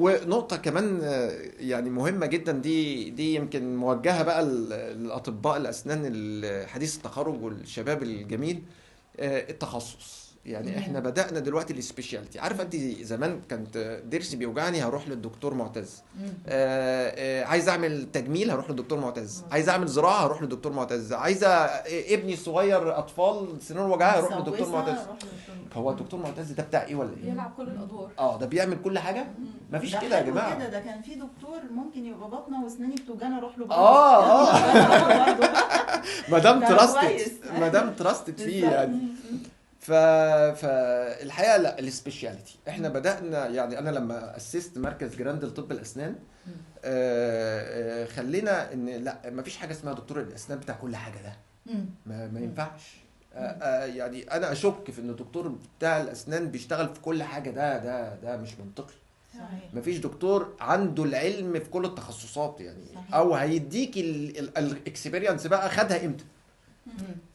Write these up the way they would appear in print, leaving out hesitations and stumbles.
ونقطة كمان يعني مهمة جدا، دي يمكن موجهة بقى للأطباء الأسنان حديث التخرج والشباب الجميل. التخصص. يعني احنا بدأنا دلوقتي السبيشاليتي. عارفه انت زمان كانت ضرسي بيوجعني هروح للدكتور معتز، عايز اعمل تجميل هروح للدكتور معتز، عايز اعمل زراعه هروح للدكتور معتز، عايزه ابني الصغير اطفال سنان وجعها هروح للدكتور معتز. هو الدكتور معتز ده بتاع ايه ولا ايه؟ بيلعب كل الادوار. ده بيعمل كل حاجه. مفيش كده يا جماعه. كده ده كان في دكتور ممكن يبقى بطنه واسناني بتوجعني اروح له مدام تراستد فيه يعني. فالحقيقه لا، السبيشاليتي احنا بدانا يعني. انا لما اسست مركز جراند لطب الاسنان خلينا ان لا، ما فيش حاجه اسمها دكتور الاسنان بتاع كل حاجه. ده ما ينفعش. يعني انا اشك في ان الدكتور بتاع الاسنان بيشتغل في كل حاجه. ده مش منطقي. ما فيش دكتور عنده العلم في كل التخصصات يعني. او هيديك الاكسبيرينس بقى خدها امتى.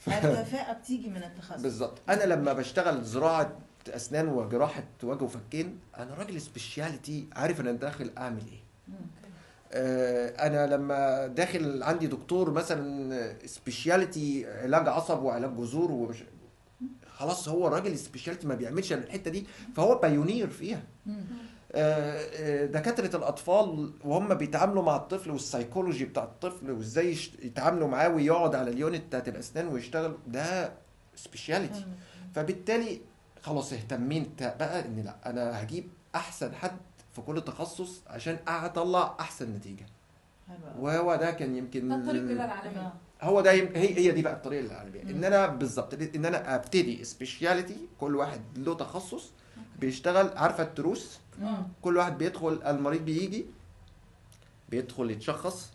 الكفاءة بتيجي من التخصص. بالظبط. انا لما بشتغل زراعه اسنان وجراحه وجه وفكين، انا راجل سبيشاليتي، عارف انا داخل اعمل ايه. انا لما داخل عندي دكتور مثلا سبيشاليتي علاج عصب وعلاج جذور خلاص هو الراجل سبيشاليتي ما بيعملش الحته دي، فهو بايونير فيها. دكاتره الاطفال وهم بيتعاملوا مع الطفل والسايكولوجي بتاع الطفل وازاي يتعاملوا معاه ويقعد على اليونت بتاعت الاسنان ويشتغل، ده سبيشاليتي. فبالتالي خلاص اهتميت بقى ان لا، انا هجيب احسن حد في كل تخصص عشان اطلع احسن نتيجه. وهو ده كان يمكن الطريق الى العالميه. هو ده هي دي بقى الطريقه العالميه. ان انا بالظبط ان انا ابتدي سبيشاليتي، كل واحد له تخصص بيشتغل. عارفه التروس؟ كل واحد بيدخل، المريض بيجي بيدخل يتشخص،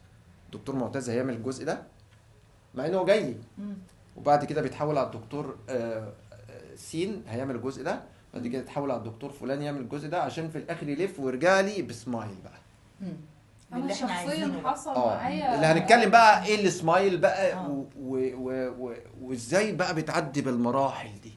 دكتور معتز هيعمل الجزء ده مع انه جاي، وبعد كده بيتحول على الدكتور سين هيعمل الجزء ده، بعد كده يتحول على الدكتور فلان يعمل الجزء ده، عشان في الاخر يلف ويرجع لي بسمايل بقى. انا شخصيا حصل معايا اللي هنتكلم بقى ايه السمايل بقى وازاي بقى بتعدي بالمراحل دي.